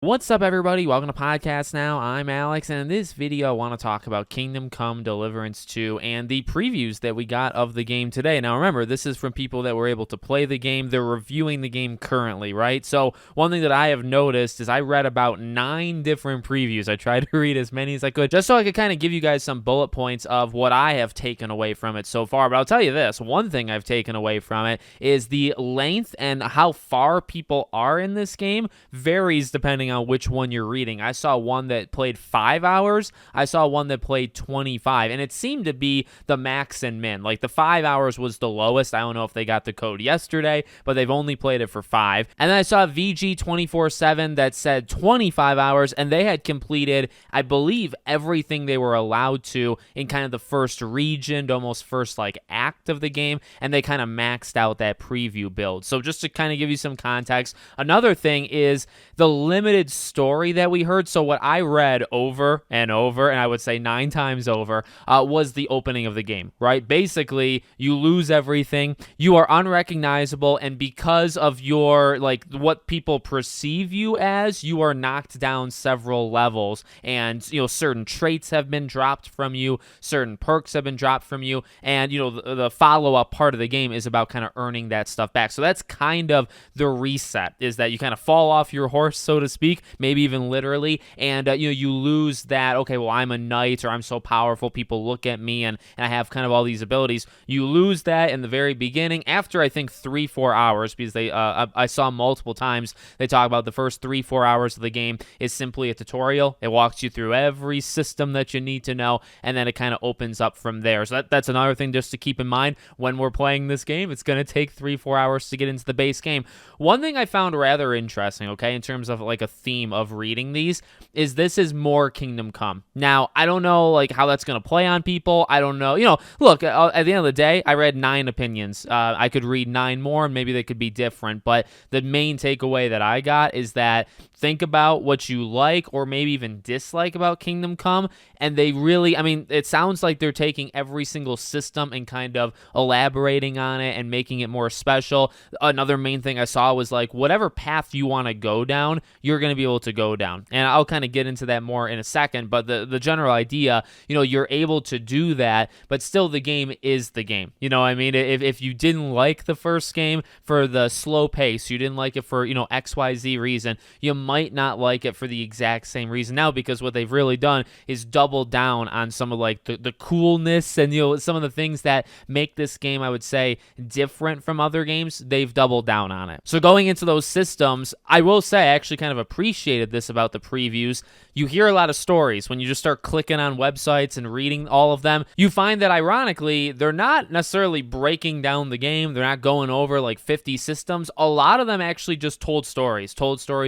What's up, everybody? Welcome to Podcast Now. I'm Alex, and in this video, I want to talk about Kingdom Come Deliverance 2 and the previews that we got of the game today. Now, remember, this is from people that were able to play the game. They're reviewing the game currently, right? So, one thing that I have noticed is I read about 9 different previews. I tried to read as many as I could, just so I could kind of give you guys some bullet points of what I have taken away from it so far. But I'll tell you this, one thing I've taken away from it is the length and how far people are in this game varies depending on which one you're reading. I saw one that played 5 hours. I saw one that played 25, and it seemed to be the max and min. Like, the 5 hours was the lowest. I don't know if they got the code yesterday, but they've only played it for 5. And then I saw VG247 that said 25 hours, and they had completed, I believe, everything they were allowed to in kind of the first region, almost first like act of the game, and they kind of maxed out that preview build. So just to kind of give you some context, another thing is the limited story that we heard. So what I read over and over, and I would say 9 times over, was the opening of the game, right? Basically, you lose everything, you are unrecognizable, and because of your, like, what people perceive you as, you are knocked down several levels, and, you know, certain traits have been dropped from you, certain perks have been dropped from you, and, you know, the follow-up part of the game is about kind of earning that stuff back. So that's kind of the reset, is that you kind of fall off your horse, so to speak, maybe even literally, and you lose that, okay, well, I'm a knight, or I'm so powerful, people look at me, and I have kind of all these abilities. You lose that in the very beginning after, I think, 3-4 hours, because they I saw multiple times they talk about the first 3-4 hours of the game is simply a tutorial. It walks you through every system that you need to know, and then it kind of opens up from there. So that's another thing just to keep in mind when we're playing this game. It's going to take 3-4 hours to get into the base game. One thing I found rather interesting, okay, in terms of like a theme of reading these, is this is more Kingdom Come. Now, I don't know like how that's going to play on people. I don't know. You know, look, at the end of the day, I read 9 opinions. I could read 9 more, and maybe they could be different, but the main takeaway that I got is that think about what you like or maybe even dislike about Kingdom Come, and they really, I mean, it sounds like they're taking every single system and kind of elaborating on it and making it more special. Another main thing I saw was like, whatever path you want to go down, you're going to be able to go down. And I'll kind of get into that more in a second, but the general idea, you know, you're able to do that, but still the game is the game. You know what I mean? If you didn't like the first game for the slow pace, you didn't like it for, you know, XYZ reason, you might not like it for the exact same reason now, because what they've really done is double down on some of like the coolness and, you know, some of the things that make this game, I would say, different from other games. They've doubled down on it. So going into those systems, I will say I actually kind of appreciated this about the previews. You hear a lot of stories when you just start clicking on websites and reading all of them. You find that ironically, they're not necessarily breaking down the game. They're not going over like 50 systems. A lot of them actually just told stories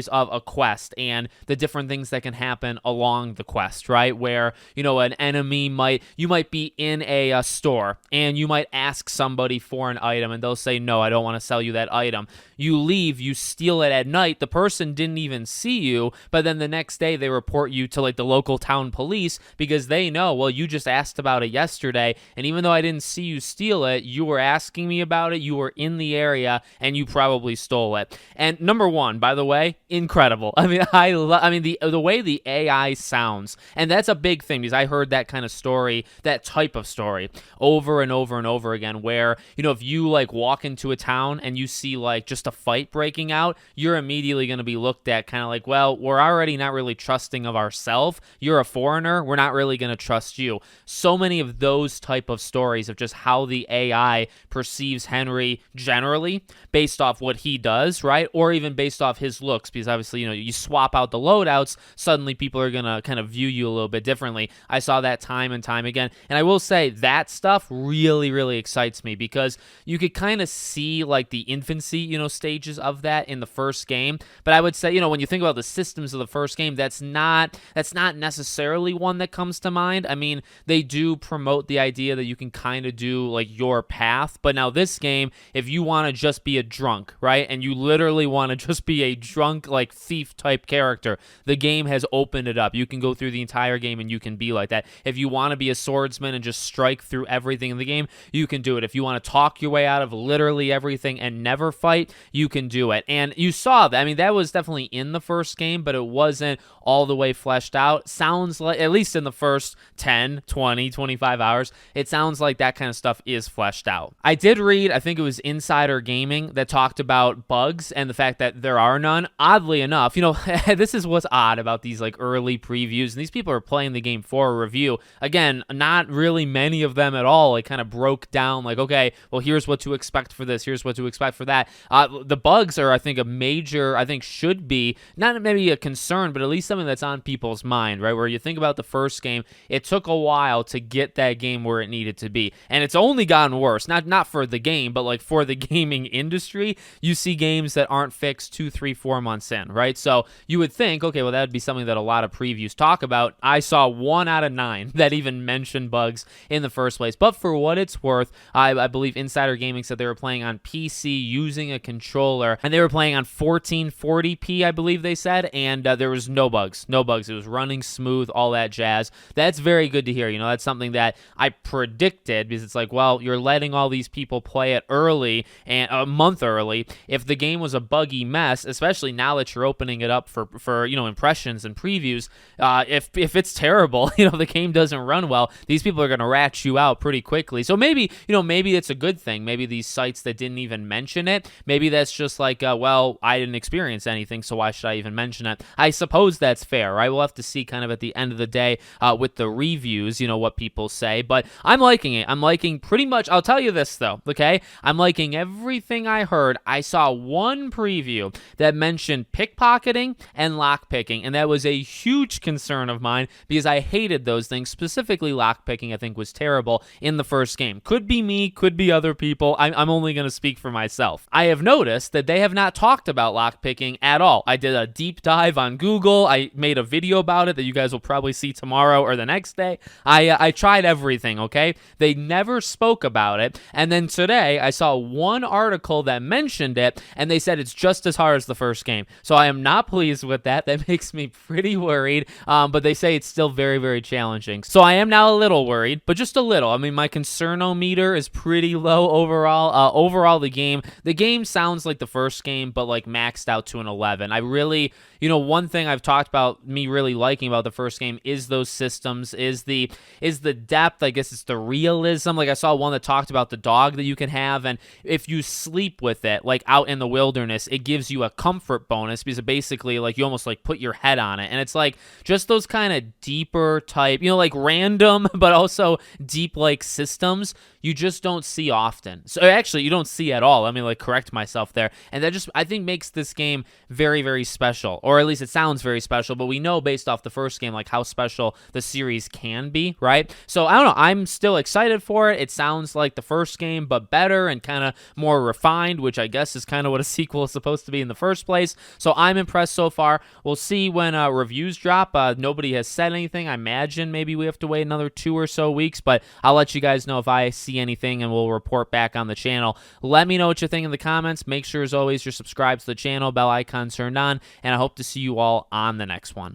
of a quest and the different things that can happen along the quest, right? Where, you know, an enemy you might be in a store and you might ask somebody for an item and they'll say, no, I don't want to sell you that item. You leave, you steal it at night. The person didn't even see you, but then the next day they report you to like the local town police because they know, well, you just asked about it yesterday, and even though I didn't see you steal it, you were asking me about it, you were in the area, and you probably stole it. And number one, by the way, incredible. I mean, the way the AI sounds, and that's a big thing because I heard that kind of story, that type of story, over and over and over again, where, you know, if you like walk into a town and you see like just a fight breaking out, you're immediately going to be looked at kind of like, well, we're already not really trusting of ourselves. You're a foreigner. We're not really going to trust you. So many of those type of stories of just how the AI perceives Henry generally based off what he does, right? Or even based off his looks, because obviously, you know, you swap out the loadouts, suddenly people are going to kind of view you a little bit differently. I saw that time and time again. And I will say that stuff really, really excites me because you could kind of see like the infancy, you know, stages of that in the first game. But I would say, you know, when you think about the systems of the first game, that's not necessarily one that comes to mind. I mean, they do promote the idea that you can kind of do like your path, but now this game, if you want to just be a drunk, right, and you literally want to just be a drunk like thief type character, the game has opened it up. You can go through the entire game and you can be like that. If you want to be a swordsman and just strike through everything in the game, you can do it. If you want to talk your way out of literally everything and never fight, you can do it. And you saw that. I mean, that was definitely in the the first game, but it wasn't all the way fleshed out. Sounds like, at least in the first 10, 20, 25 hours, it sounds like that kind of stuff is fleshed out. I did read, I think it was Insider Gaming, that talked about bugs and the fact that there are none. Oddly enough, this is what's odd about these like early previews, and these people are playing the game for a review. Again, not really many of them at all. It kind of broke down like, okay, well, here's what to expect for this, here's what to expect for that. The bugs are, I think, a major, I think should be, not maybe a concern, but at least something that's on people's mind, right? Where you think about the first game, it took a while to get that game where it needed to be, and it's only gotten worse. Not for the game, but like for the gaming industry. You see games that aren't fixed 2, 3, 4 months in, right? So you would think, okay, well, that would be something that a lot of previews talk about. I saw 1 out of 9 that even mentioned bugs in the first place. But for what it's worth, I believe Insider Gaming said they were playing on PC using a controller, and they were playing on 1440p, I believe they said, and there was no bugs. No bugs. It was running smooth, all that jazz. That's very good to hear. That's something that I predicted, because it's like, well, you're letting all these people play it early, and a month early. If the game was a buggy mess, especially now that you're opening it up for impressions and previews, if it's terrible, the game doesn't run well, these people are going to rat you out pretty quickly. So maybe it's a good thing. Maybe these sites that didn't even mention it, maybe that's just like, well, I didn't experience anything, so why should I even mention it? I suppose that's fair, right? We'll have to see kind of at the end of the day with the reviews, what people say. But I'm liking it. I'm liking pretty much, I'll tell you this though, okay? I'm liking everything I heard. I saw one preview that mentioned pickpocketing and lockpicking, and that was a huge concern of mine because I hated those things. Specifically, lockpicking I think was terrible in the first game. Could be me, could be other people. I'm only going to speak for myself. I have noticed that they have not talked about lockpicking at all. I did a deep dive on Google. I made a video about it that you guys will probably see tomorrow or the next day. I tried everything, okay? They never spoke about it. And then today, I saw one article that mentioned it, and they said it's just as hard as the first game. So I am not pleased with that. That makes me pretty worried, but they say it's still very, very challenging. So I am now a little worried, but just a little. I mean, my concernometer is pretty low overall. Overall, the game sounds like the first game, but like maxed out to an 11. I really, one thing I've talked about me really liking about the first game is those systems, is the depth. I guess it's the realism. Like I saw one that talked about the dog that you can have, and if you sleep with it, like out in the wilderness, it gives you a comfort bonus because basically like you almost like put your head on it, and it's like just those kind of deeper type, like random but also deep like systems you just don't see often. So actually you don't see at all. Let me like correct myself there. And that just, I think, makes this game very, very special, or at least it sounds very special, but we know based off the first game like how special the series can be, right? So I don't know, I'm still excited for it. It sounds like the first game but better and kind of more refined, which I guess is kind of what a sequel is supposed to be in the first place. So I'm impressed so far. We'll see when reviews drop. Nobody has said anything. I imagine maybe we have to wait another 2 or so weeks, but I'll let you guys know if I see anything, and we'll report back on the channel. Let me know what you think in the comments. Make sure, as always, you're subscribed to the channel, bell icon turned on, and I hope to see you all on the next one.